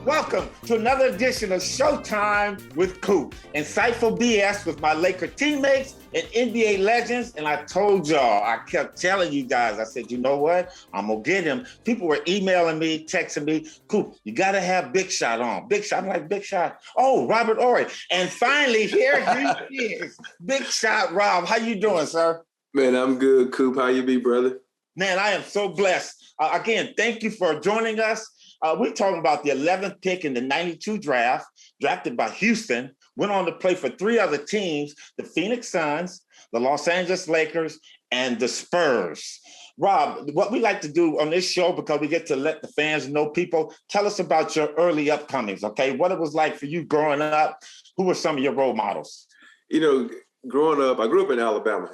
Welcome to another edition of Showtime with Coop. Insightful BS with my Laker teammates and NBA legends. And I told y'all, I kept telling you guys, I said, you know what? I'm going to get him. People were emailing me, texting me, Coop, you got to have Big Shot on. Big Shot, I'm like, Big Shot. Oh, Robert Horry. And finally, here he is. Big Shot Rob. How you doing, sir? Man, I'm good, Coop. How you be, brother? Man, I am so blessed. Again, thank you for joining us. We're talking about the 11th pick in the 92 draft, drafted by Houston, went on to play for three other teams, the Phoenix Suns, the Los Angeles Lakers, and the Spurs. Rob, what we like to do on this show, because we get to let the fans know people, tell us about your early upcomings, okay? What it was like for you growing up. Who were some of your role models? You know, growing up, I grew up in Alabama.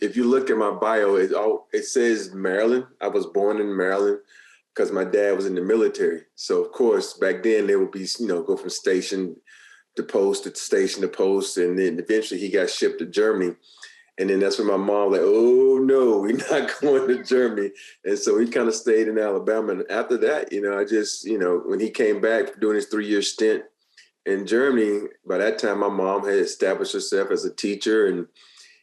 If you look at my bio, it says Maryland. I was born in Maryland, because my dad was in the military. So, of course, back then they would be, go from station to post, to station to post. And then eventually he got shipped to Germany. And then that's when my mom like, oh, no, we're not going to Germany. And so he kind of stayed in Alabama. And after that, I just, when he came back doing his 3-year stint in Germany, by that time my mom had established herself as a teacher. And,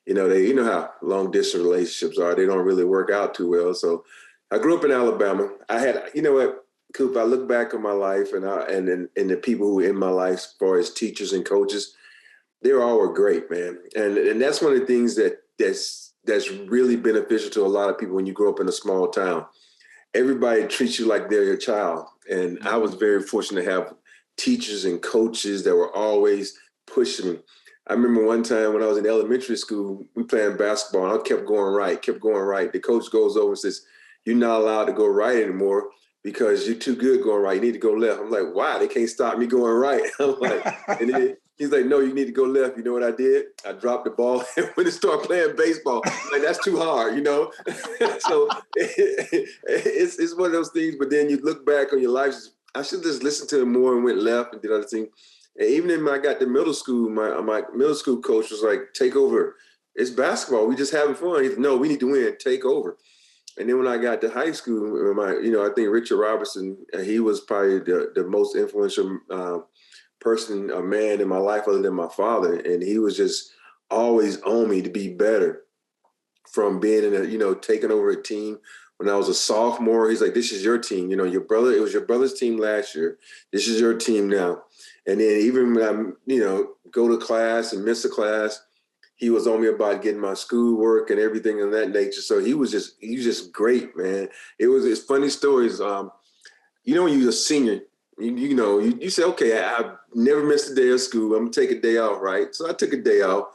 you know how long distance relationships are. They don't really work out too well. So I grew up in Alabama. I had, you know what, Coop, I look back on my life and the people who were in my life as far as teachers and coaches, they all were great, man. And that's one of the things that's really beneficial to a lot of people when you grow up in a small town. Everybody treats you like they're your child. And I was very fortunate to have teachers and coaches that were always pushing me. I remember one time when I was in elementary school, we playing basketball and I kept going right. The coach goes over and says, you're not allowed to go right anymore because you're too good going right. You need to go left. I'm like, why? They can't stop me going right. I'm like, and then he's like, no, you need to go left. You know what I did? I dropped the ball and went to start playing baseball. I'm like, that's too hard, So it's one of those things. But then you look back on your life. I should just listen to him more and went left and did other things. And even when I got to middle school, my middle school coach was like, take over. It's basketball. We just having fun. He said, no, we need to win. Take over. And then when I got to high school, I think Richard Robertson, he was probably the most influential person, a man in my life other than my father. And he was just always on me to be better, from being taking over a team. When I was a sophomore, he's like, this is your team. It was your brother's team last year. This is your team now. And then even when I, go to class and miss a class, he was on me about getting my schoolwork and everything of that nature. So he was just great, man. It's funny stories. When you're a senior, you say, okay, I've never missed a day of school. I'm gonna take a day off, right? So I took a day off.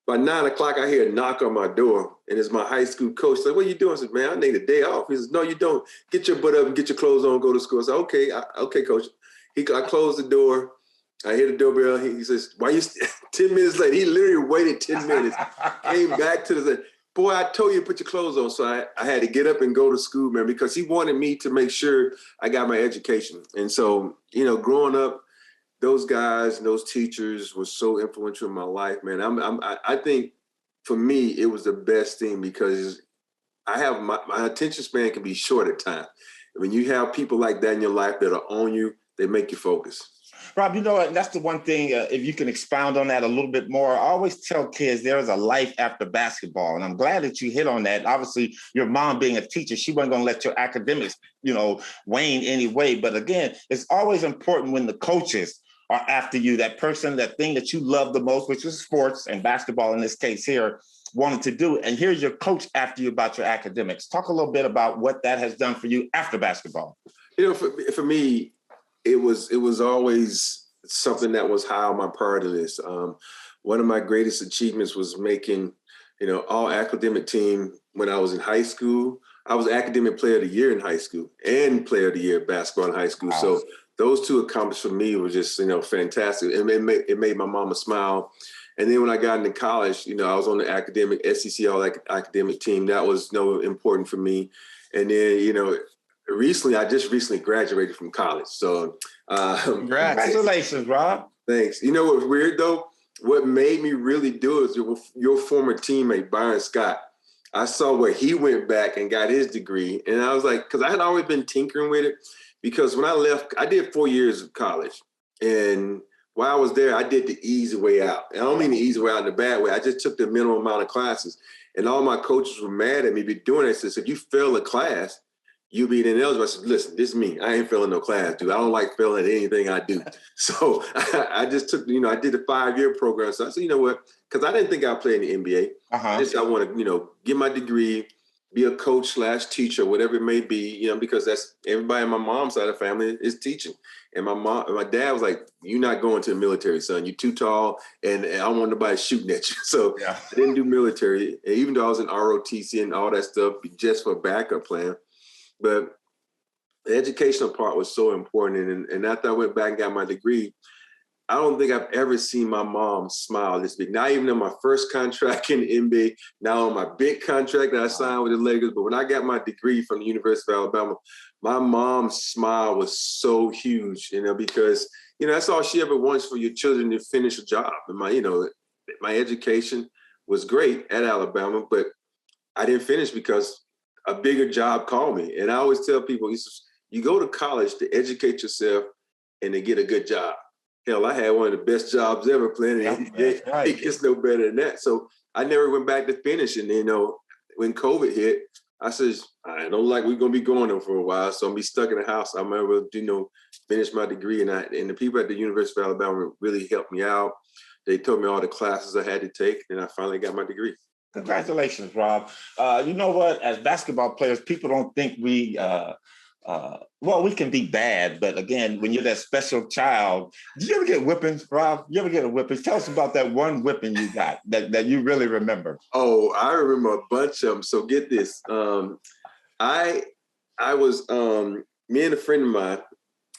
By 9 o'clock, I hear a knock on my door, and it's my high school coach. He's like, what are you doing? I said, man, I need a day off. He says, no, you don't. Get your butt up and get your clothes on, go to school. I said, okay, coach. I closed the door. I hit the doorbell. He says, why you 10 minutes late? He literally waited 10 minutes, came back to the, boy, I told you to put your clothes on. So I had to get up and go to school, man, because he wanted me to make sure I got my education. And so, growing up, those guys and those teachers were so influential in my life, man. I think for me, it was the best thing because I have my attention span can be short at times. When you have people like that in your life that are on you, they make you focus. Rob, that's the one thing, if you can expound on that a little bit more, I always tell kids there is a life after basketball. And I'm glad that you hit on that. Obviously, your mom being a teacher, she wasn't going to let your academics, wane anyway. But again, it's always important when the coaches are after you, that person, that thing that you love the most, which is sports and basketball in this case here, wanted to do. And here's your coach after you about your academics. Talk a little bit about what that has done for you after basketball. For me, it was always something that was high on my priority list. One of my greatest achievements was making, all academic team when I was in high school. I was academic player of the year in high school and player of the year basketball in high school. Wow. So those two accomplishments for me were just, fantastic. It made my mama smile. And then when I got into college, I was on the academic SEC all academic team. That was important for me. And then, I just recently graduated from college. So congratulations, Rob. Thanks. You know what's weird though? What made me really do it is your former teammate, Byron Scott. I saw where he went back and got his degree. And I was like, because I had always been tinkering with it. because when I left, I did 4 years of college. And while I was there, I did the easy way out. And I don't mean the easy way out in a bad way. I just took the minimum amount of classes. And all my coaches were mad at me for doing that. They said, if you fail a class, you'll be ineligible. I said, listen, this is me. I ain't failing no class, dude. I don't like failing at anything I do. So I just took, I did a 5-year program. So I said, you know what? Because I didn't think I'd play in the NBA. I want to, get my degree, be a coach / teacher, whatever it may be, because that's everybody in my mom's side of the family is teaching. And my dad was like, you're not going to the military, son. You're too tall, and I don't want nobody shooting at you. So I didn't do military, even though I was in ROTC and all that stuff, just for a backup plan. But the educational part was so important. And after I went back and got my degree, I don't think I've ever seen my mom smile this big. Not even in my first contract in the NBA, now on my big contract that I signed with the Lakers. But when I got my degree from the University of Alabama, my mom's smile was so huge, because, that's all she ever wants for your children to finish a job. And my education was great at Alabama, but I didn't finish because a bigger job called me. And I always tell people, you go to college to educate yourself and to get a good job. Hell, I had one of the best jobs ever playing. It gets no better than that. So I never went back to finish. And, when COVID hit, I said, I don't like we're going to be going there for a while. So I'm going to be stuck in the house. I'm able to, finish my degree. And the people at the University of Alabama really helped me out. They told me all the classes I had to take. And I finally got my degree. Congratulations, Rob. You know what? As basketball players, people don't think we we can be bad, but again, when you're that special child, did you ever get whippings, Rob? You ever get a whipping? Tell us about that one whipping you got that you really remember. Oh, I remember a bunch of them. So get this. I was me and a friend of mine,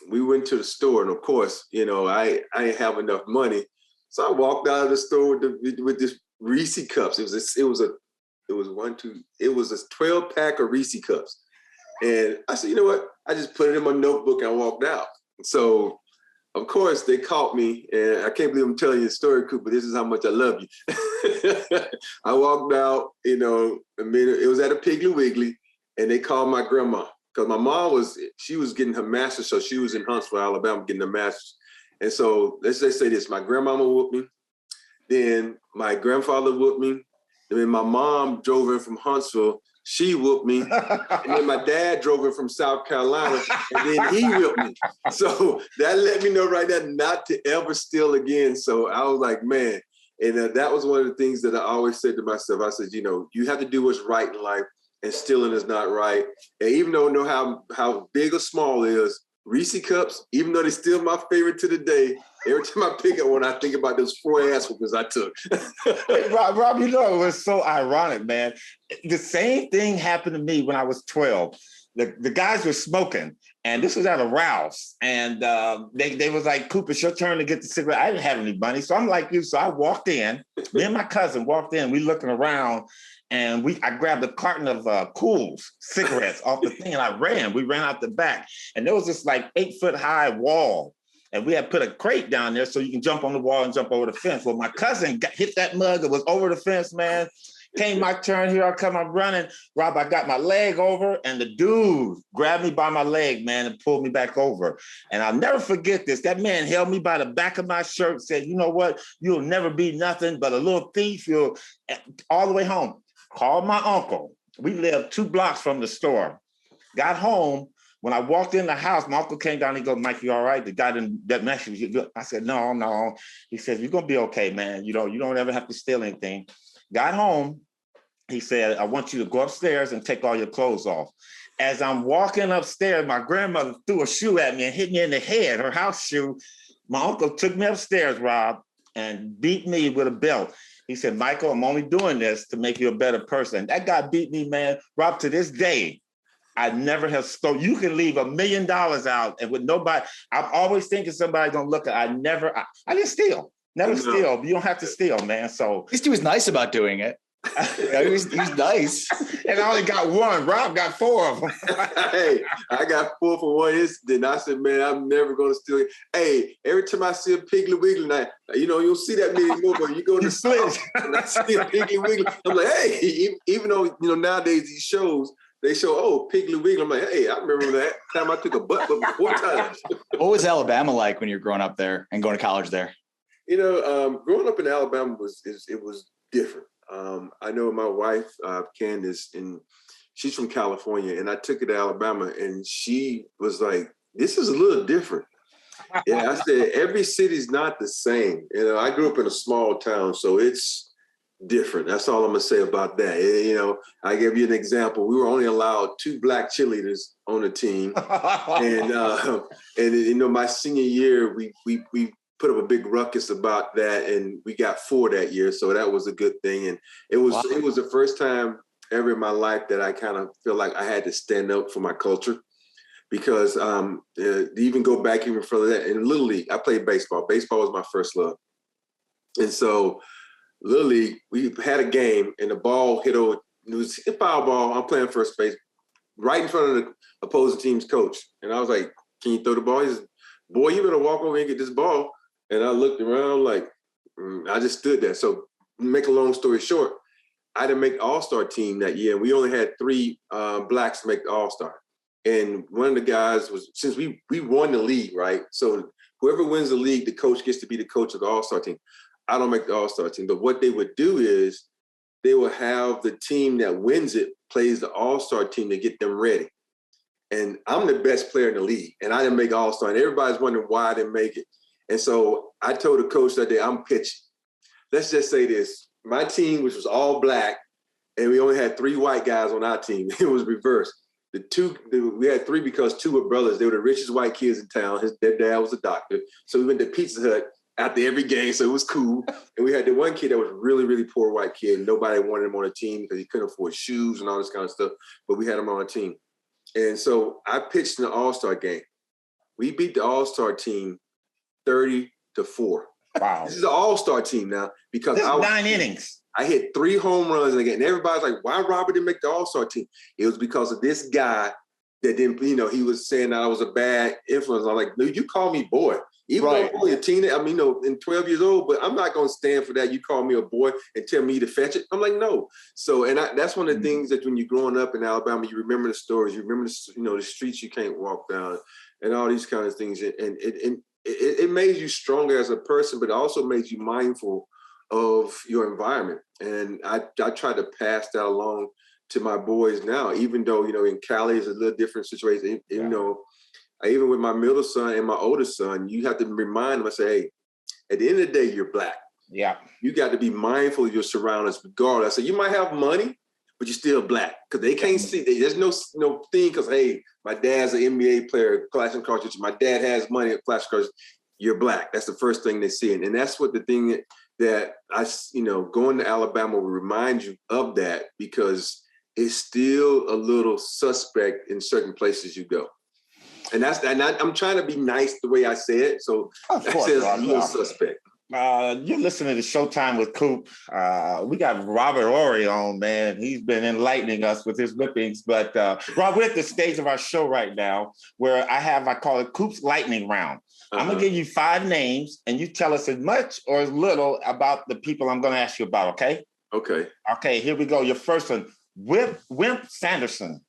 we went to the store, and of course, I didn't have enough money. So I walked out of the store with this Reese cups. It was a 12-pack of Reese cups. And I said, you know what? I just put it in my notebook and I walked out. So, of course, they caught me. And I can't believe I'm telling you the story, Coop, but this is how much I love you. I walked out, it was at a Piggly Wiggly, and they called my grandma. Because my mom she was getting her master's, so she was in Huntsville, Alabama, getting her master's. And so let's just say this, my grandmama whooped me. Then my grandfather whooped me. And then my mom drove in from Huntsville. She whooped me. And then my dad drove in from South Carolina, and then he whipped me. So that let me know right there not to ever steal again. So I was like, man. And that was one of the things that I always said to myself. I said, you have to do what's right in life, and stealing is not right. And even though I know how big or small it is, Reese cups, even though they're still my favorite to the day, every time I pick up one, I think about those 4 ass whoopings I took. Hey, Rob, it was so ironic, man. The same thing happened to me when I was 12. The guys were smoking, and this was at a Ralph's, and they was like, Cooper, it's your turn to get the cigarette. I didn't have any money, so I'm like you. So I walked in. Me and my cousin walked in. We looking around, and I grabbed a carton of Cools cigarettes off the thing, and I ran. We ran out the back, and there was this like 8-foot-high wall, and we had put a crate down there so you can jump on the wall and jump over the fence. Well, my cousin hit that mug. It was over the fence, man. Came my turn, here I come, I'm running. Rob, I got my leg over, and the dude grabbed me by my leg, man, and pulled me back over. And I'll never forget this. That man held me by the back of my shirt, said, you know what? You'll never be nothing but a little thief. You'll all the way home. Called my uncle. We lived 2 blocks from the store. Got home. When I walked in the house, my uncle came down and he goes, Mike, you all right? The guy that message you. I said, no. He said, you're going to be okay, man. You don't ever have to steal anything. Got home. He said, I want you to go upstairs and take all your clothes off. As I'm walking upstairs, my grandmother threw a shoe at me and hit me in the head, her house shoe. My uncle took me upstairs, Rob, and beat me with a belt. He said, Michael, I'm only doing this to make you a better person. That guy beat me, man. Rob, to this day, I never have stolen. You can leave $1 million out and with nobody, I'm always thinking somebody's gonna look at, I didn't steal. Never steal. You don't have to steal, man. So at least he was nice about doing it. He was nice. And I only got one. Rob got 4 of them. Hey, I got 4 for one incident. I said, man, I'm never going to steal it. Hey, every time I see a Piggly Wiggly night, you'll see that many more, but you go to the and I see a Piggly Wiggly. I'm like, hey, even though, nowadays these shows, they show, Piggly Wiggly. I'm like, hey, I remember that time I took a butt 4 times. What was Alabama like when you were growing up there and going to college there? Growing up in Alabama was different. I know my wife, Candace, and she's from California, and I took her to Alabama, and she was like, this is a little different. Yeah, I said, every city's not the same. I grew up in a small town, so it's different. That's all I'm going to say about that. I give you an example. We were only allowed 2 black cheerleaders on the team. And my senior year, we put up a big ruckus about that, and we got 4 that year. So that was a good thing. And it was the first time ever in my life that I kind of feel like I had to stand up for my culture. Because to even go back even further, that in Little League, I played baseball. Baseball was my first love. And so Little League, we had a game, and the ball hit over. It was a foul ball. I'm playing first base, right in front of the opposing team's coach. And I was like, can you throw the ball? He said, boy, you better walk over and get this ball. And I looked around like, I just stood there. So make a long story short, I didn't make the All-Star team that year. And we only had 3 blacks make the All-Star. And one of the guys was, since we won the league, right? So whoever wins the league, the coach gets to be the coach of the All-Star team. I don't make the All-Star team. But what they would do is they will have the team that wins it plays the All-Star team to get them ready. And I'm the best player in the league, and I didn't make All-Star. And everybody's wondering why I didn't make it. And so I told the coach that day, I'm pitching. Let's just say this. My team, which was all black, and we only had 3 white guys on our team. It was reversed. We had 3 because 2 were brothers. They were the richest white kids in town. Their dad was a doctor. So we went to Pizza Hut after every game, so it was cool. And we had the one kid that was really, really poor white kid. Nobody wanted him on the team because he couldn't afford shoes and all this kind of stuff. But we had him on our team. And so I pitched in the All-Star game. We beat the All-Star team 30-4. Wow. This is an All-Star team now because this is 9 innings. I hit 3 home runs in the game. And everybody's like, why Robert didn't make the All-Star team? It was because of this guy that didn't, he was saying that I was a bad influence. I'm like, dude, you call me boy. Even though I'm only a teenager, in 12 years old, but I'm not going to stand for that. You call me a boy and tell me to fetch it. I'm like, no. So, that's one of the things that when you're growing up in Alabama, you remember the stories, you remember the streets you can't walk down and all these kinds of things. And it made you stronger as a person, but it also made you mindful of your environment. And I try to pass that along to my boys now, even though, in Cali is a little different situation, even with my middle son and my oldest son, you have to remind them, I say, hey, at the end of the day, you're black. Yeah. You got to be mindful of your surroundings regardless. I say, you might have money, but you're still black because they can't see. There's no thing because, hey, my dad's an NBA player, class and culture. My dad has money at class and culture. You're black. That's the first thing they see. And that's what the thing that going to Alabama will remind you of that because it's still a little suspect in certain places you go. And I'm trying to be nice the way I say it. So of course, that's a little suspect. You're listening to Showtime with Coop. We got Robert Horry on, man. He's been enlightening us with his whippings. But Rob, we're at the stage of our show right now where I call it Coop's Lightning Round. I'm going to give you 5 names, and you tell us as much or as little about the people I'm going to ask you about, okay? Okay. Okay, here we go. Your first one, Wimp Sanderson.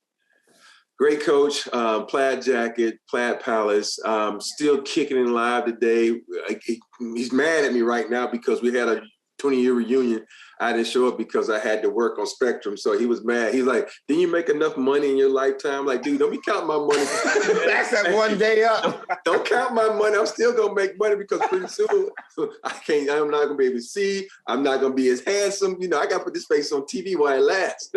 Great coach, plaid jacket, plaid palace, still kicking it live today. He's mad at me right now because we had a 20-year reunion. I didn't show up because I had to work on Spectrum. So he was mad. He's like, didn't you make enough money in your lifetime? I'm like, dude, don't be counting my money. That's that one day up. Don't count my money. I'm still going to make money because pretty soon I'm not going to be able to see. I'm not going to be as handsome. I got to put this face on TV while it lasts.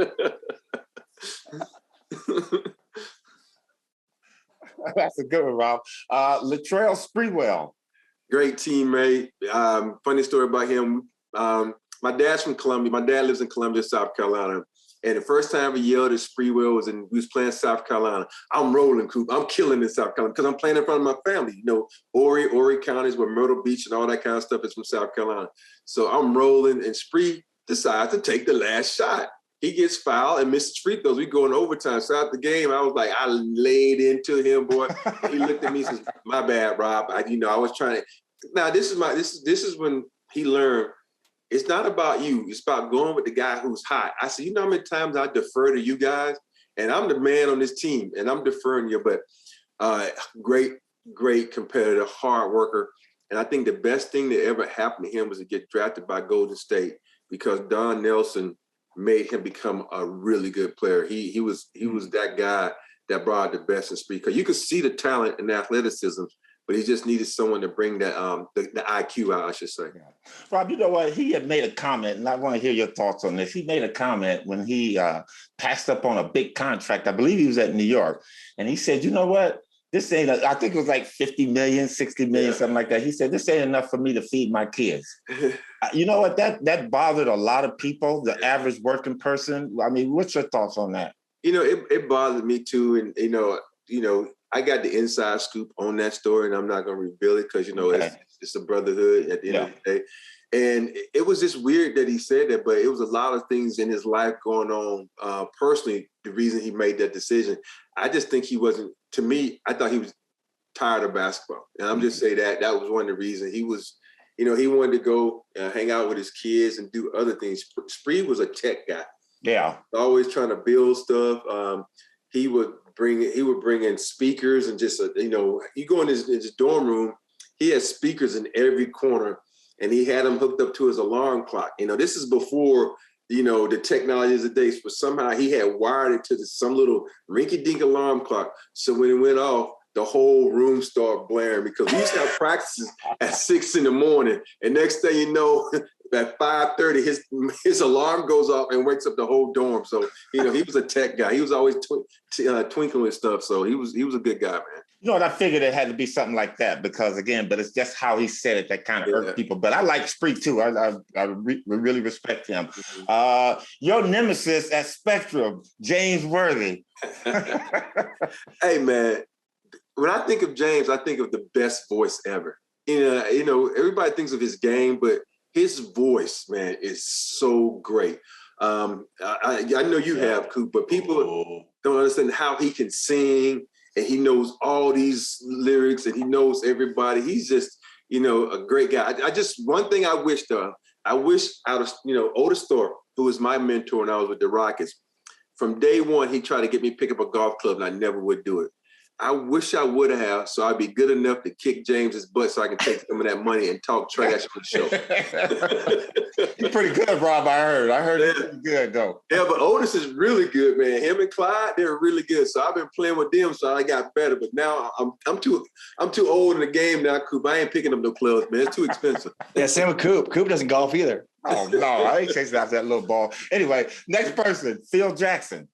That's a good one, Rob. Latrell Sprewell. Great teammate. Funny story about him. My dad's from Columbia. My dad lives in Columbia, South Carolina. And the first time we yelled at Sprewell we was playing South Carolina. I'm rolling, Coop. I'm killing in South Carolina because I'm playing in front of my family. Horry County is where Myrtle Beach and all that kind of stuff is from South Carolina. So I'm rolling, and Spree decides to take the last shot. He gets fouled and misses free throws. We go in overtime. So after the game, I was like, I laid into him, boy. He looked at me and says, "My bad, Rob. I was trying to." Now this is when he learned it's not about you. It's about going with the guy who's hot. I said, how many times I defer to you guys, And I'm the man on this team, and I'm deferring you, but great competitor, hard worker. And I think the best thing that ever happened to him was to get drafted by Golden State, because Don Nelson made him become a really good player. He was that guy that brought the best in speed. Because you could see the talent and the athleticism, but he just needed someone to bring that the IQ out, I should say. Yeah. Rob, you know what? He had made a comment, and I want to hear your thoughts on this. He made a comment when he passed up on a big contract. I believe he was at New York. And he said, you know what? This ain't, I think it was like 50 million, 60 million, something like that. He said, this ain't enough for me to feed my kids. You know what? That bothered a lot of people, the average working person. I mean, what's your thoughts on that? You know, it bothered me too. And, you know, I got the inside scoop on that story, and I'm not going to reveal it because, you know, it's a brotherhood at the end of the day. And it was just weird that he said that, but it was a lot of things in his life going on personally, the reason he made that decision. I just think he wasn't, to me, I thought he was tired of basketball. And I'm just saying that was one of the reasons. He was, you know, he wanted to go hang out with his kids and do other things. Spree was a tech guy. Yeah. Always trying to build stuff. He would bring in speakers and just, you know, you go in his dorm room, he had speakers in every corner, and he had them hooked up to his alarm clock. You know, this is before, you know, the technologies of the day, but somehow he had wired it to some little rinky-dink alarm clock. So when it went off, the whole room started blaring, because we used to have practices at 6 a.m. And next thing you know, at 5:30, his alarm goes off and wakes up the whole dorm. So, you know, he was a tech guy. He was always twinkling with stuff. So he was a good guy, man. You know what? I figured it had to be something like that because, again, but it's just how he said it that kind of irked people. But I like Spree too. I really respect him. Your nemesis at Spectrum, James Worthy. Hey, man. When I think of James, I think of the best voice ever. You know, everybody thinks of his game, but his voice, man, is so great. I know you have, Coop, but people don't understand how he can sing, and he knows all these lyrics, and he knows everybody. He's just, you know, a great guy. One thing I wish out of, you know, Otis Thorpe, who was my mentor when I was with the Rockets, from day one, he tried to get me to pick up a golf club, and I never would do it. I wish I would have, so I'd be good enough to kick James's butt so I can take some of that money and talk trash on the show. You're pretty good, Rob, I heard he's pretty good, though. Yeah, but Otis is really good, man. Him and Clyde, they're really good. So I've been playing with them, so I got better. But now I'm too old in the game now, Coop. I ain't picking up no clubs, man. It's too expensive. Yeah, same with Coop. Coop doesn't golf either. Oh, no, I ain't chasing after that little ball. Anyway, next person, Phil Jackson.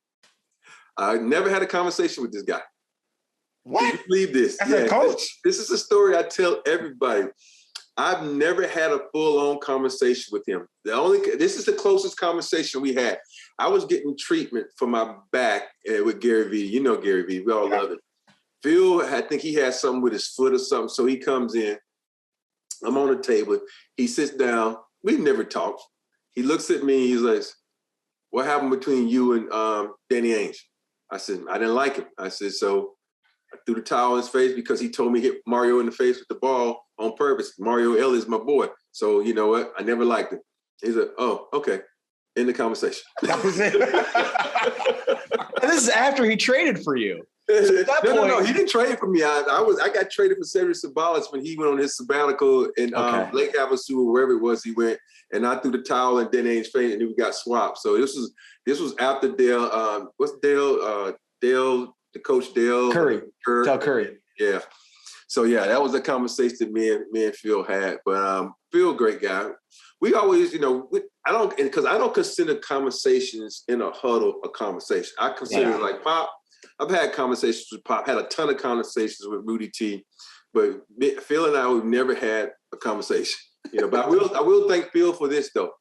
I never had a conversation with this guy. What? Can you believe this? As a coach? This is a story I tell everybody. I've never had a full-on conversation with him. This is the closest conversation we had. I was getting treatment for my back with Gary Vee. You know Gary Vee. We all love it. Phil, I think he had something with his foot or something. So he comes in. I'm on the table. He sits down. We've never talked. He looks at me. He's like, "What happened between you and Danny Ainge?" I said, "I didn't like him." I said, "So." I threw the towel in his face because he told me to hit Mario in the face with the ball on purpose. Mario L is my boy. So you know what? I never liked him. He's like, "Oh, okay." End the conversation. That was it. And this is after he traded for you. So at that point, no. He didn't trade for me. I got traded for Cedric Sabalas when he went on his sabbatical in Lake Havasu or wherever it was he went. And I threw the towel in Danny Ainge's face, and then we got swapped. So this was after Dale. What's Dale? Dale. The coach Dale Curry. Dale Curry. Yeah. So yeah, that was a conversation that me and Phil had. But Phil, great guy. We always, you know, I don't consider conversations in a huddle a conversation. I consider it like Pop. I've had conversations with Pop, had a ton of conversations with Rudy T, but Phil and I, we've never had a conversation. You know, but I will thank Phil for this though.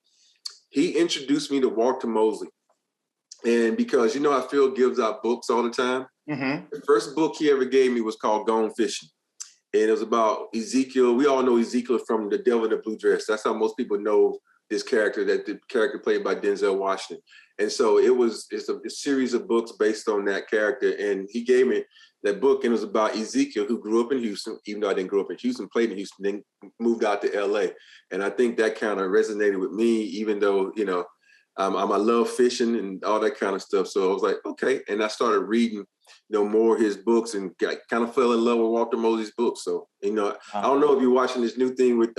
He introduced me to Walter Mosley. And because, you know, how Phil gives out books all the time. Mm-hmm. The first book he ever gave me was called Gone Fishing. And it was about Ezekiel. We all know Ezekiel from The Devil in the Blue Dress. That's how most people know this character, that the character played by Denzel Washington. And so it's a series of books based on that character. And he gave me that book, and it was about Ezekiel, who grew up in Houston, even though I didn't grow up in Houston, played in Houston, then moved out to LA. And I think that kind of resonated with me, even though, you know, I love fishing and all that kind of stuff. So I was like, okay. And I started reading, more of his books and kind of fell in love with Walter Mosley's books. So, I don't know if you're watching this new thing with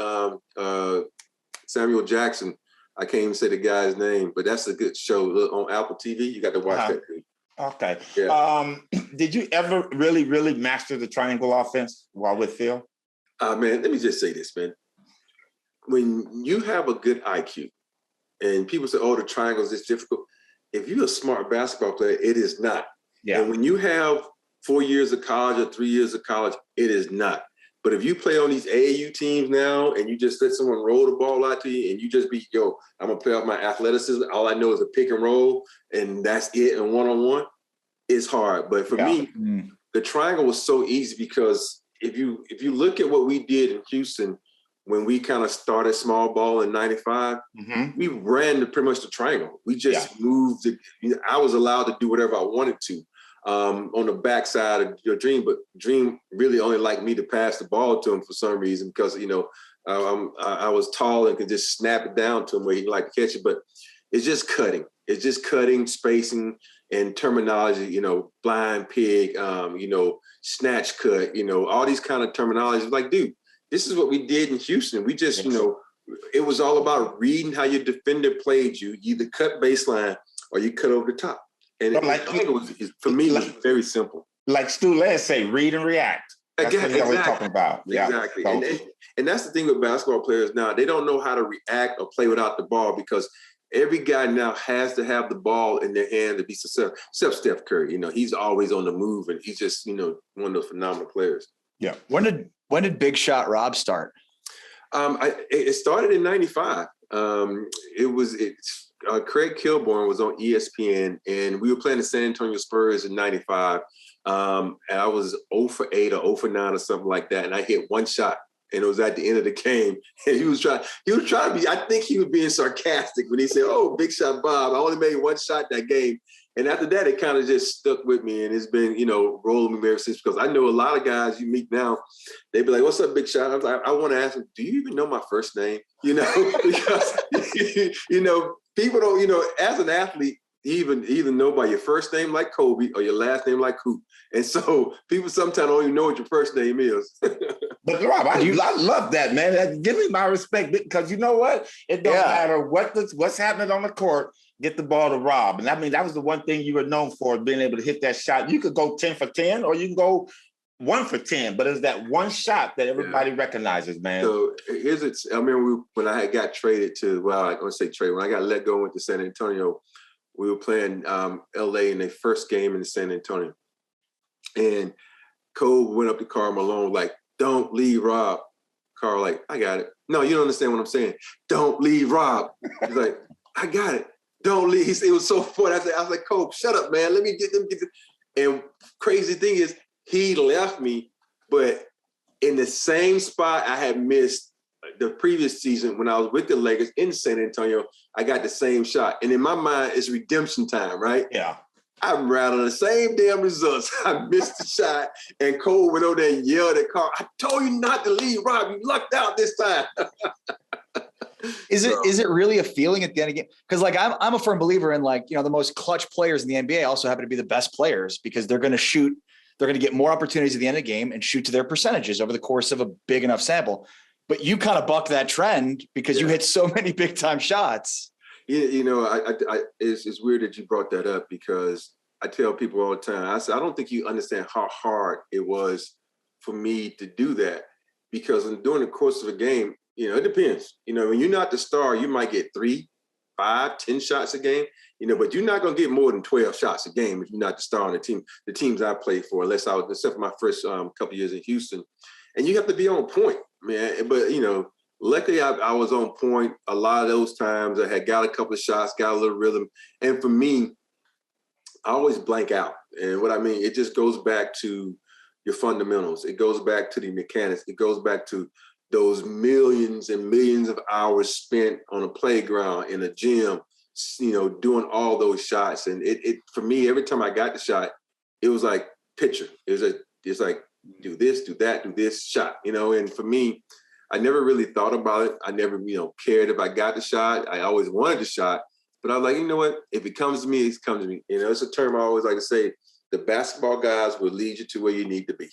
Samuel Jackson. I can't even say the guy's name, but that's a good show on Apple TV. You got to watch that. Okay. Yeah. Did you ever really, really master the triangle offense while with Phil? Man, let me just say this, man. When you have a good IQ, and people say, oh, the triangles is difficult. If you're a smart basketball player, it is not. Yeah. And when you have 4 years of college or 3 years of college, it is not. But if you play on these AAU teams now and you just let someone roll the ball out to you and you just be, I'm going to play off my athleticism. All I know is a pick and roll and that's it and one-on-one, it's hard. But for me, the triangle was so easy because if you look at what we did in Houston when we kind of started small ball in 95, we ran pretty much the triangle. We just moved it. I was allowed to do whatever I wanted to on the backside of your Dream, but Dream really only liked me to pass the ball to him for some reason because, I was tall and could just snap it down to him where he liked to catch it. But it's just cutting. It's just cutting, spacing, and terminology, blind pig, snatch cut, all these kind of terminologies. Like, dude, this is what we did in Houston. We just, it was all about reading how your defender played you. You either cut baseline or you cut over the top. And for me, it was very simple. Like Stu Les say, read and react. That's what he's always talking about. Yeah. Exactly. And that's the thing with basketball players now. They don't know how to react or play without the ball because every guy now has to have the ball in their hand to be successful. Except Steph Curry, he's always on the move and he's just, one of those phenomenal players. Yeah. When did Big Shot Rob start? It started in 95. Craig Kilborn was on ESPN and we were playing the San Antonio Spurs in 95. And I was 0 for 8 or 0 for 9 or something like that. And I hit one shot and it was at the end of the game. And he was trying to be, I think he was being sarcastic when he said, oh, Big Shot Bob, I only made one shot that game. And after that, it kind of just stuck with me and it's been, rolling me ever since because I know a lot of guys you meet now, they be like, what's up, Big Shot? I was like, I want to ask them, do you even know my first name? Because, people don't, as an athlete, you either know by your first name like Kobe or your last name like Coop. And so people sometimes don't even know what your first name is. But Rob, I love that, man. Give me my respect because you know what? It don't matter what's happening on the court. Get the ball to Rob. And I mean, that was the one thing you were known for, being able to hit that shot. You could go 10 for 10 or you can go 1 for 10, but it's that one shot that everybody recognizes, man. So I remember when I got traded to, when I got let go and went to San Antonio, we were playing LA in their first game in San Antonio. And Cole went up to Karl Malone like, don't leave Rob. Karl like, I got it. No, you don't understand what I'm saying. Don't leave Rob. He's like, I got it. Don't leave. It was so funny. I was like, Cole, shut up, man. Let me get them. And crazy thing is, he left me, but in the same spot I had missed the previous season when I was with the Lakers in San Antonio, I got the same shot. And in my mind, it's redemption time, right? Yeah. I'm rattling the same damn results. I missed the shot, and Cole went over there and yelled at Karl, I told you not to leave, Rob. You lucked out this time. Is it really a feeling at the end of the game? Because I'm a firm believer in the most clutch players in the NBA also happen to be the best players because they're going to shoot. They're going to get more opportunities at the end of the game and shoot to their percentages over the course of a big enough sample. But you kind of bucked that trend because you hit so many big time shots. It's weird that you brought that up because I tell people all the time, I don't think you understand how hard it was for me to do that because during the course of a game, it depends. When you're not the star, you might get 3, 5, 10 shots a game, but you're not going to get more than 12 shots a game if you're not the star on the team. The teams I played for, except for my first couple years in Houston, and you have to be on point, man. But luckily I was on point a lot of those times. I had got a couple of shots, got a little rhythm, and for me, I always blank out. And what I mean, it just goes back to your fundamentals. It goes back to the mechanics. It goes back to those millions and millions of hours spent on a playground, in a gym, doing all those shots. And it for me, every time I got the shot, it was like picture. It's like do this, do that, do this, shot. And for me, I never really thought about it. I never, cared if I got the shot. I always wanted the shot, But I was like, you know what? If it comes to me, it comes to me. You know, it's a term I always like to say, the basketball guys will lead you to where you need to be.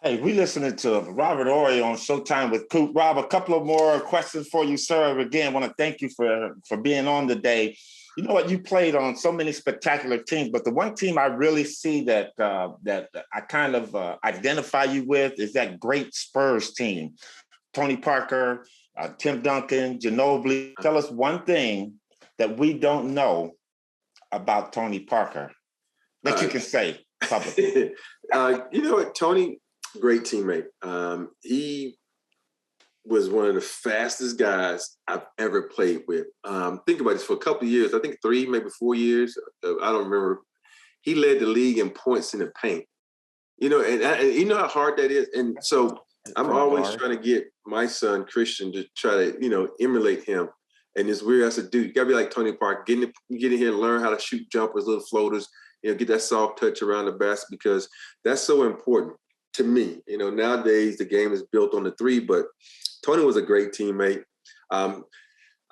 Hey, we listening to Robert Horry on Showtime with Coop. Rob, a couple of more questions for you, sir. Again, I want to thank you for being on today. You know what? You played on so many spectacular teams, but the one team I really see that I kind of identify you with is that great Spurs team. Tony Parker, Tim Duncan, Ginobili. Tell us one thing that we don't know about Tony Parker that you can say publicly. You know what? Tony, great teammate. He was one of the fastest guys I've ever played with. Think about this, for a couple of years, I think 3, maybe 4 years, I don't remember. He led the league in points in the paint. You know, and you know how hard that is. And so I'm always trying to get my son, Christian, to try to, you know, emulate him. And it's weird. I said, dude, you got to be like Tony Parker. Get in here and learn how to shoot jumpers, little floaters, you know, get that soft touch around the basket, because that's so important to me. You know, nowadays the game is built on the 3, but Tony was a great teammate. I'm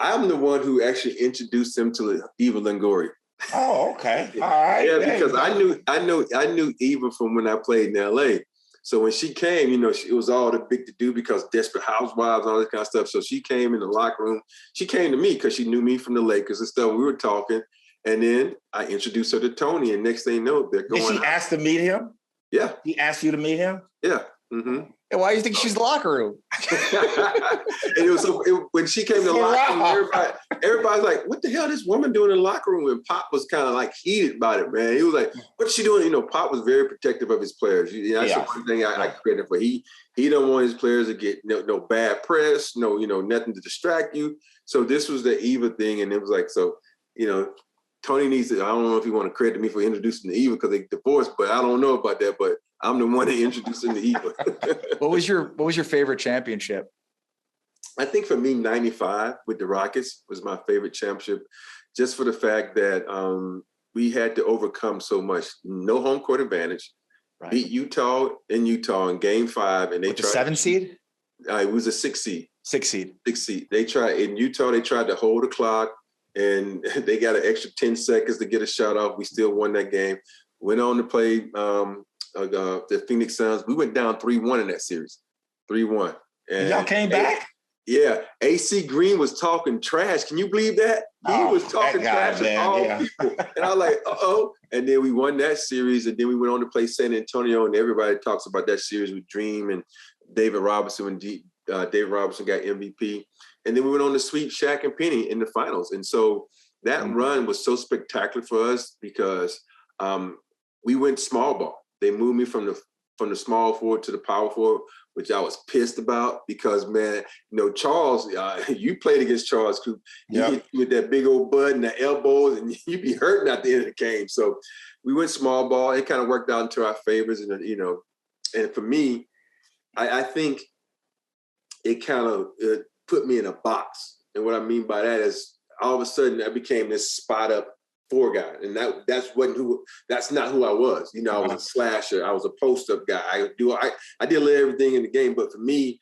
the one who actually introduced him to Eva Longoria. Oh, okay. All right. Yeah, because I knew Eva from when I played in LA. So when she came, you know, it was all the big to do because Desperate Housewives and all this kind of stuff. So she came in the locker room. She came to me because she knew me from the Lakers and stuff. We were talking. And then I introduced her to Tony. And next thing you know, they're going. Did she ask to meet him? Yeah. He asked you to meet him? Yeah. Mm-hmm. And why do you think she's in the locker room? And it was when she came to the locker room, everybody's like, what the hell is this woman doing in the locker room? And Pop was kind of like heated about it, man. He was like, what's she doing? You know, Pop was very protective of his players. That's the one thing I credit for. He don't want his players to get no bad press, nothing to distract you. So this was the Eva thing. And it was like, so, you know, Tony needs to, I don't know if he want to credit me for introducing the Eva because they divorced, but I don't know about that. But I'm the one that introduced him to Eva. What was your favorite championship? I think for me, 95 with the Rockets was my favorite championship, just for the fact that we had to overcome so much. No home court advantage. Right. Beat Utah in Game 5, and they tried. The 7th seed? It was a 6 seed. 6 seed. 6 seed. They tried in Utah. They tried to hold the clock, and they got an extra 10 seconds to get a shot off. We still won that game. Went on to play the Phoenix Suns. We went down 3-1 in that series. 3-1. And y'all came back? Yeah. AC Green was talking trash. Can you believe that? He was talking trash to all people. And I was like, uh-oh. And then we won that series. And then we went on to play San Antonio. And everybody talks about that series with Dream and David Robinson. When David Robinson got MVP. And then we went on to sweep Shaq and Penny in the finals. And so that run was so spectacular for us because we went small ball. They moved me from the small forward to the power forward, which I was pissed about because, man, Charles, you played against Charles Coop. He hit you with that big old bud and the elbows, and you be hurting at the end of the game. So we went small ball. It kind of worked out into our favors. And, and for me, I think it kind of put me in a box. And what I mean by that is all of a sudden I became this spot up 4 guy, and that's not who I was. I was a slasher. I was a post up guy. I did everything in the game, but for me,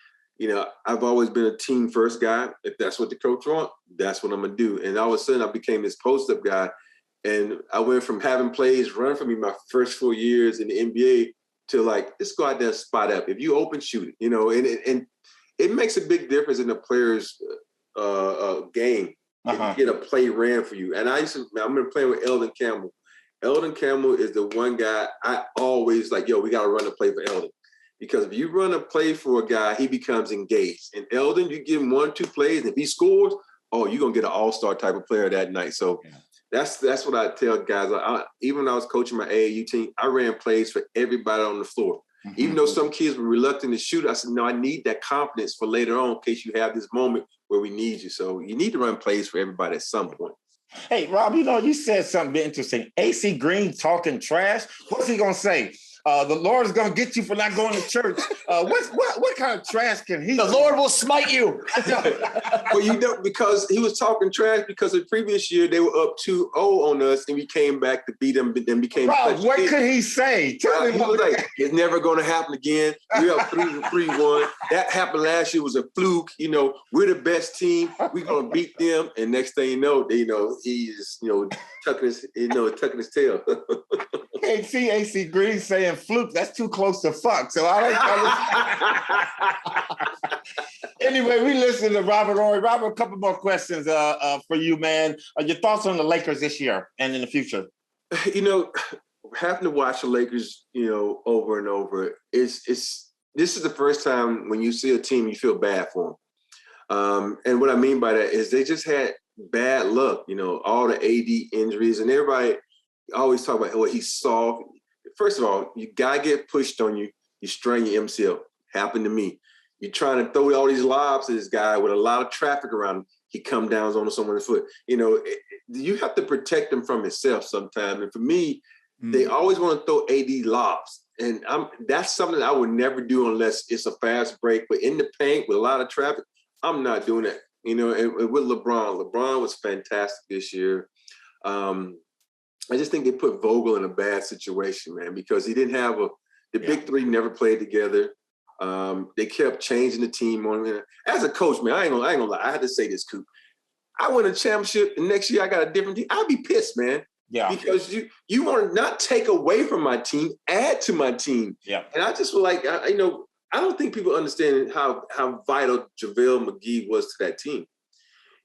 I've always been a team first guy. If that's what the coach wants, that's what I'm gonna do. And all of a sudden, I became this post up guy, and I went from having plays run for me my first 4 years in the NBA to like, let's go out there and spot up. If you open, shoot it. And it makes a big difference in the player's game. If you get a play ran for you. And I've been playing with Eldon Campbell. Eldon Campbell is the one guy I always like, we got to run a play for Eldon. Because if you run a play for a guy, he becomes engaged. And Eldon, you give him 1 or 2 plays, and if he scores, you're going to get an all-star type of player that night. So that's what I tell guys. Even when I was coaching my AAU team, I ran plays for everybody on the floor. Even though some kids were reluctant to shoot, I said, no, I need that confidence for later on in case you have this moment where we need you. So you need to run plays for everybody at some point. Hey, Rob, you said something interesting. AC Green talking trash. What's he going to say? The Lord is going to get you for not going to church. What kind of trash can he? The Lord will smite you. Well, because he was talking trash because the previous year they were up 2-0 on us, and we came back to beat them, then became. Rob, what could he say? Tell me. He was like, "It's never going to happen again. We're up 3-1. That happened last year was a fluke. We're the best team. We're going to beat them." And next thing you know, he's tucking his tail. AC Green saying fluke. That's too close to fuck. So I don't. Anyway, we listened to Robert Horry. Robert, a couple more questions for you, man. Your thoughts on the Lakers this year and in the future? Having to watch the Lakers, over and over, this is the first time when you see a team you feel bad for them. And what I mean by that is they just had bad luck. All the AD injuries, and everybody always talk about, he's soft. First of all, you gotta get pushed on you. You strain your MCL. Happened to me. You're trying to throw all these lobs to this guy with a lot of traffic around him. He come down on someone's foot. You have to protect him from himself sometimes. And for me, they always want to throw AD lobs. And that's something I would never do unless it's a fast break. But in the paint with a lot of traffic, I'm not doing that. And with LeBron was fantastic this year. I just think they put Vogel in a bad situation, man, because he didn't have the big three never played together. They kept changing the team on him. As a coach, man, I ain't gonna lie. I had to say this, Coop. I win a championship, and next year I got a different team. I'd be pissed, man. Yeah. Because you want to not take away from my team, add to my team. Yeah. And I just feel like I don't think people understand how vital JaVale McGee was to that team.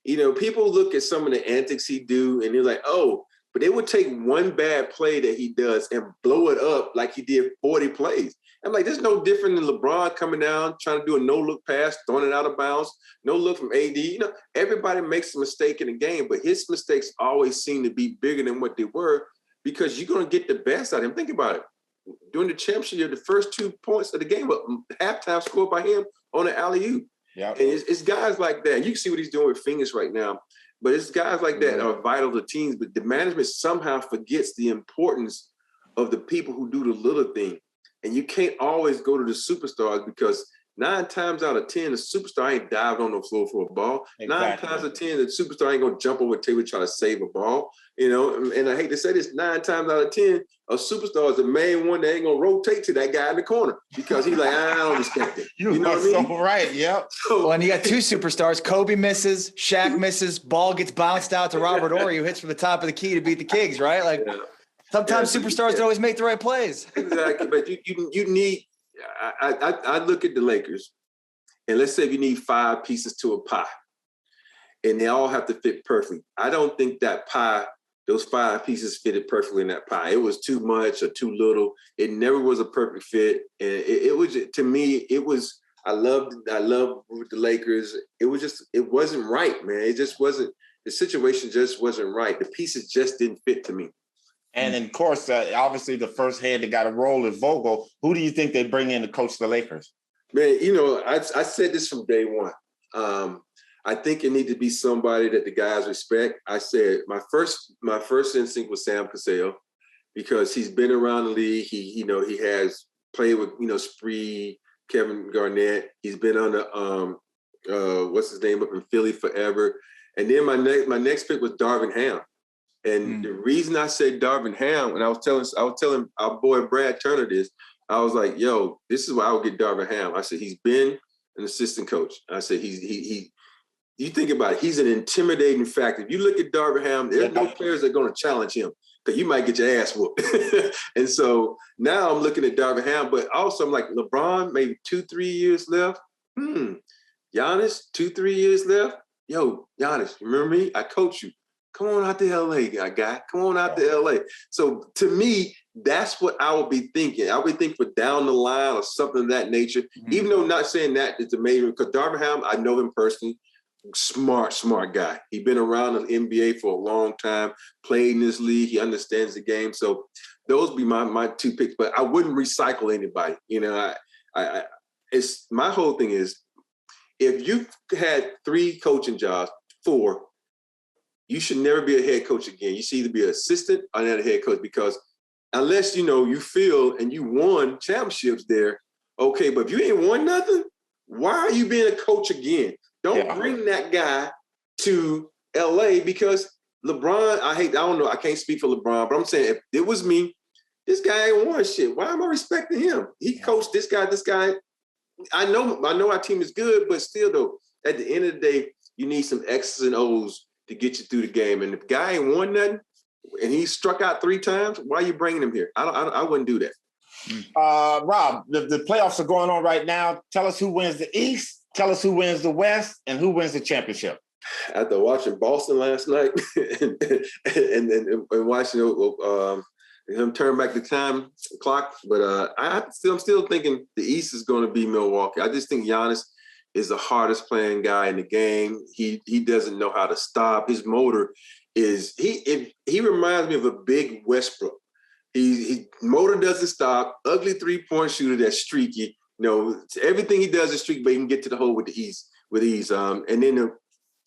People look at some of the antics he do, and they're like, oh, but they would take one bad play that he does and blow it up like he did 40 plays. I'm like, there's no different than LeBron coming down, trying to do a no-look pass, throwing it out of bounds, no look from AD. Everybody makes a mistake in the game, but his mistakes always seem to be bigger than what they were because you're going to get the best out of him. Think about it. During the championship year, the first 2 points of the game were halftime scored by him on an alley-oop. Yeah. And it's guys like that. You can see what he's doing with Phoenix right now. But it's guys like that are vital to teams. But the management somehow forgets the importance of the people who do the little thing. And you can't always go to the superstars because 9 times out of 10, the superstar ain't dived on the floor for a ball. Exactly. 9 times out of 10, the superstar ain't going to jump over the table and try to save a ball. And I hate to say this, 9 times out of 10, a superstar is the main one that ain't going to rotate to that guy in the corner because he's like, I don't respect it. You know what I mean? So right, yep. Well, and you got 2 superstars. Kobe misses, Shaq misses, ball gets bounced out to Robert Horry, who hits from the top of the key to beat the Kings, right? Like sometimes superstars don't always make the right plays. Exactly, but you need – I look at the Lakers, and let's say if you need 5 pieces to a pie, and they all have to fit perfectly. I don't think that pie – those 5 pieces fitted perfectly in that pie. It was too much or too little. It never was a perfect fit. And it was, to me, it was, I loved with the Lakers. It wasn't right, man. It just wasn't, the situation just wasn't right. The pieces just didn't fit to me. And of course, obviously the first head that got a role is Vogel. Who do you think they bring in to coach the Lakers? Man, I said this from day one. I think it needs to be somebody that the guys respect. I said my first instinct was Sam Cassell because he's been around the league. He has played with Spree, Kevin Garnett. He's been on the what's his name up in Philly forever. And then my next pick was Darvin Ham. And the reason I said Darvin Ham, and I was telling our boy Brad Turner this, I was like, yo, this is why I would get Darvin Ham. I said he's been an assistant coach. I said he you think about it, he's an intimidating factor. If you look at Darvin Ham, there's no players that are going to challenge him because you might get your ass whooped. And so now I'm looking at Darvin Ham, but also I'm like, LeBron, maybe 2-3 years left. Giannis, 2-3 years left. Yo, Giannis, remember me? I coach you. Come on out to LA, guy. Come on out to LA. So to me, that's what I would be thinking. I would think for down the line or something of that nature, even though not saying that is amazing, because Darvin Ham, I know him personally. Smart guy. He's been around the NBA for a long time, played in this league. He understands the game. So those would be my 2 picks, but I wouldn't recycle anybody. It's my whole thing is if you had 3 coaching jobs, 4, you should never be a head coach again. You should either be an assistant or not a head coach because unless, you feel and you won championships there. Okay, but if you ain't won nothing, why are you being a coach again? Don't bring that guy to LA because LeBron, I don't know, I can't speak for LeBron, but I'm saying if it was me, this guy ain't won shit. Why am I respecting him? He coached this guy. I know our team is good, but still though, at the end of the day, you need some X's and O's to get you through the game. And if the guy ain't won nothing and he struck out 3 times, why are you bringing him here? I wouldn't do that. Rob, the playoffs are going on right now. Tell us who wins the East, tell us who wins the West, and who wins the championship. After watching Boston last night and watching him turn back the time clock, but I'm still thinking the East is going to be Milwaukee. I just think Giannis is the hardest playing guy in the game. He doesn't know how to stop. His motor is he reminds me of a big Westbrook. He motor doesn't stop. Ugly 3-point shooter that's streaky. Everything he does is streaky, but he can get to the hole with ease. And then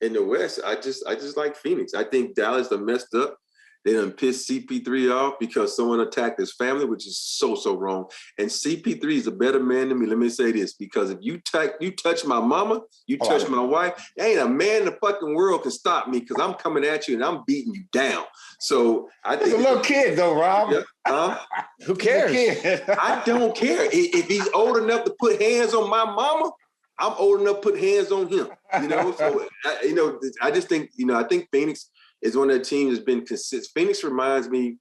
in the West, I just like Phoenix. I think Dallas are messed up. They done pissed CP3 off because someone attacked his family, which is so wrong. And CP3 is a better man than me. Let me say this, because if you touch my mama, you touch my wife, there ain't a man in the fucking world can stop me because I'm coming at you and I'm beating you down. So I think he's a little kid though, Rob. Who cares? I don't care. If he's old enough to put hands on my mama, I'm old enough to put hands on him. So I just think I think Phoenix is one of the teams that's been consistent. Phoenix reminds me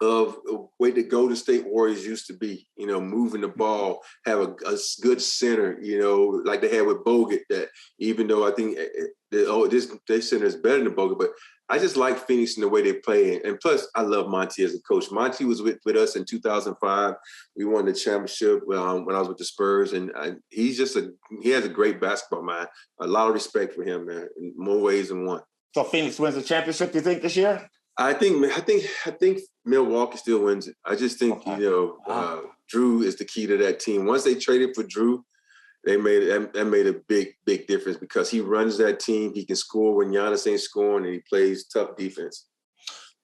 of the way the Golden State Warriors used to be, moving the ball, have a good center, like they had with Bogut, that even though I think this center is better than Bogut, but I just like Phoenix in the way they play. And plus, I love Monty as a coach. Monty was with us in 2005. We won the championship when I was with the Spurs. And he has a great basketball mind. A lot of respect for him, man, in more ways than one. So Phoenix wins the championship, you think, this year? I think Milwaukee still wins it. I just think, Drew is the key to that team. Once they traded for Drew, that made a big difference because he runs that team. He can score when Giannis ain't scoring, and he plays tough defense.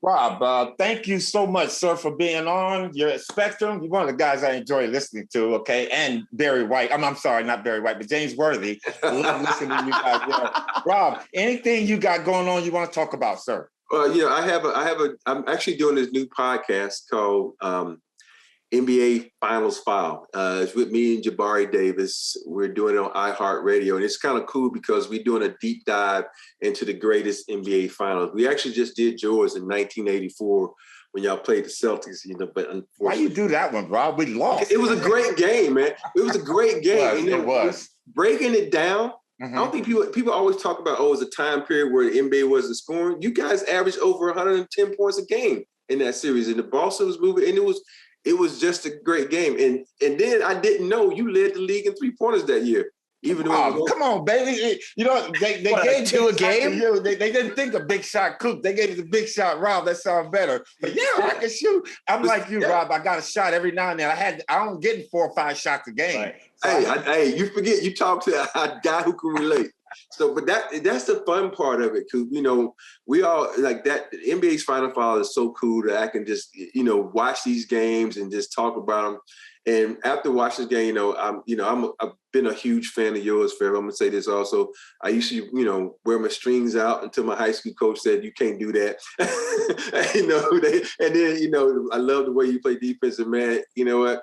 Rob, thank you so much, sir, for being on. You're at Spectrum. You're one of the guys I enjoy listening to, okay? And Barry White. I'm sorry, not Barry White, but James Worthy. I love listening to you guys. Rob, anything you got going on you want to talk about, sir? I'm actually doing this new podcast called NBA Finals File. It's with me and Jabari Davis. We're doing it on iHeartRadio, and it's kind of cool because we're doing a deep dive into the greatest NBA Finals. We actually just did yours in 1984 when y'all played the Celtics, but unfortunately. Why you do that one, Rob? We lost. It was a great game, man. It was a great game. It was. Breaking it down, I don't think people always talk about, it's a time period where the NBA wasn't scoring. You guys averaged over 110 points a game in that series, and the Boston was moving, and it was just a great game. And then I didn't know you led the league in 3-pointers that year. Even though come on, baby. They gave 2 a game. They didn't think a big shot Coop. They gave it the big shot Rob. That sounds better. But I can shoot. I'm like you, Rob. I got a shot every now and then. I don't get 4 or 5 shots a game. Right. So you forget you talk to a guy who can relate. So, but that's the fun part of it, Coop. We all like that. The NBA's Final Four is so cool that I can just, watch these games and just talk about them. And after watching this game, I've been a huge fan of yours, Fair. I'm gonna say this also. I used to, wear my strings out until my high school coach said you can't do that. And then, I love the way you play defense. And man, you know what?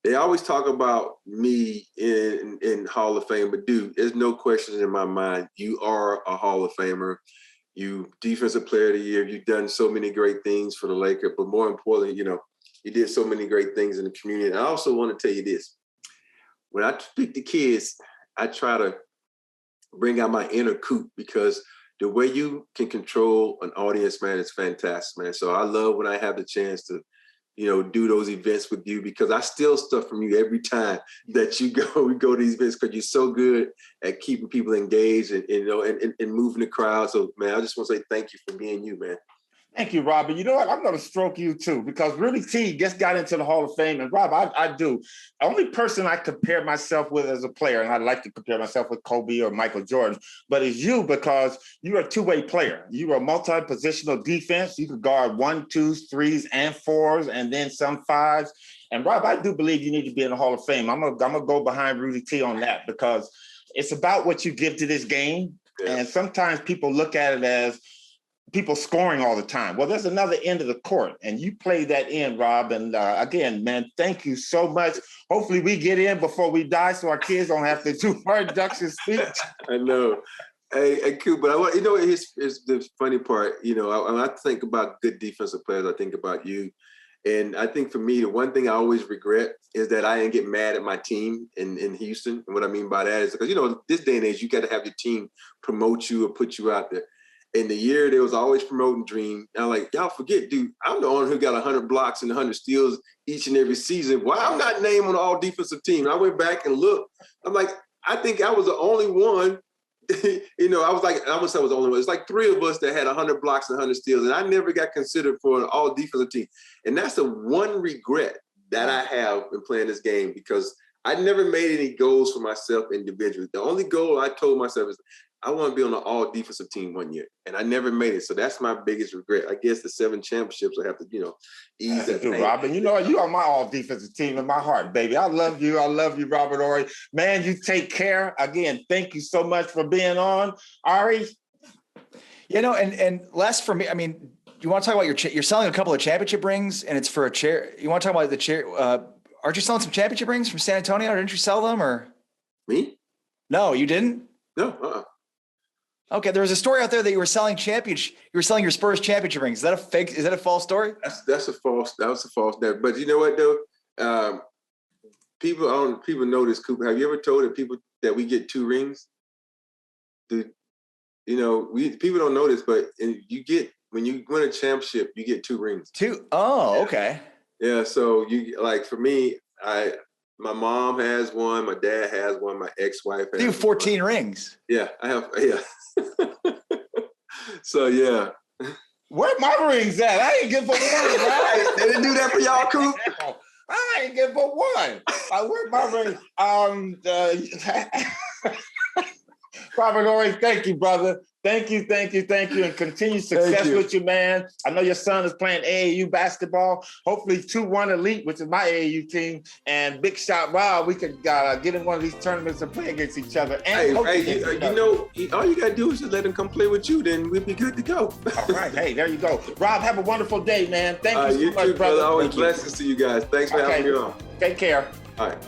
They always talk about me in Hall of Fame, but dude, there's no questions in my mind. You are a Hall of Famer. You Defensive Player of the Year. You've done so many great things for the Lakers, but more importantly, you did so many great things in the community. And I also want to tell you this. When I speak to kids, I try to bring out my inner Coop because the way you can control an audience, man, is fantastic, man. So I love when I have the chance to do those events with you because I steal stuff from you every time that we go to these events because you're so good at keeping people engaged and moving the crowd. So, man, I just want to say thank you for being you, man. Thank you, Rob. And you know what? I'm going to stroke you too, because Rudy T just got into the Hall of Fame. And Rob, I do. The only person I compare myself with as a player, and I'd like to compare myself with Kobe or Michael Jordan, but it's you, because you're a two-way player. You are a multi-positional defense. You could guard 1, 2s, 3s, and 4s, and then some 5s. And Rob, I do believe you need to be in the Hall of Fame. I'm gonna go behind Rudy T on that, because it's about what you give to this game. Yeah. And sometimes people look at it as people scoring all the time. Well, there's another end of the court, and you play that in, Rob. And again, man, thank you so much. Hopefully we get in before we die, so our kids don't have to do our induction speech. I know. Hey, Coop, but here's the funny part. When I think about good defensive players, I think about you. And I think for me, the one thing I always regret is that I didn't get mad at my team in Houston. And what I mean by that is because, this day and age, you got to have your team promote you or put you out there. In the year, they was always promoting Dream. And I'm like, y'all forget, dude, I'm the one who got 100 blocks and 100 steals each and every season. Why I'm not named on the all defensive team? And I went back and looked. I'm like, I think I was the only one. I was like, I was the only one. It's like 3 of us that had 100 blocks and 100 steals, and I never got considered for an all defensive team. And that's the one regret that I have in playing this game, because I never made any goals for myself individually. The only goal I told myself is I want to be on the all defensive team one year, and I never made it. So that's my biggest regret. I guess the 7 championships I have to, ease that pain. Robin, you are my all defensive team in my heart, baby. I love you. I love you, Robert Horry. Man, you take care. Again, thank you so much for being on, Ari. And last for me, I mean, you want to talk about you're selling a couple of championship rings, and it's for a chair. You want to talk about the chair? Aren't you selling some championship rings from San Antonio? Didn't you sell them, or me? No, you didn't. No. Okay, there was a story out there that you were selling your Spurs championship rings. Is that a fake? Is that a false story? That was a false. But you know what though? People know this, Cooper. Have you ever told people that we get 2 rings? People don't know this, but when you win a championship, you get 2 rings. 2? Oh, okay. Yeah. So for me, my mom has one, my dad has one, my ex-wife has. You have 14 rings. Yeah, I have. Yeah. So yeah. Where my rings at? I ain't get but one, right? They didn't do that for y'all, Coop. I ain't get but one. Where my rings? Robert Horry, thank you, brother. Thank you, and continued success with you, man. I know your son is playing AAU basketball. Hopefully 2-1 Elite, which is my AAU team, and big shot Rob. We could get in one of these tournaments and play against each other. And all you gotta do is just let him come play with you. Then we'll be good to go. All right, hey, there you go. Rob, have a wonderful day, man. Thank you so much, too, brother. Always blessings to you guys. Thanks for having me on. Take care. All right.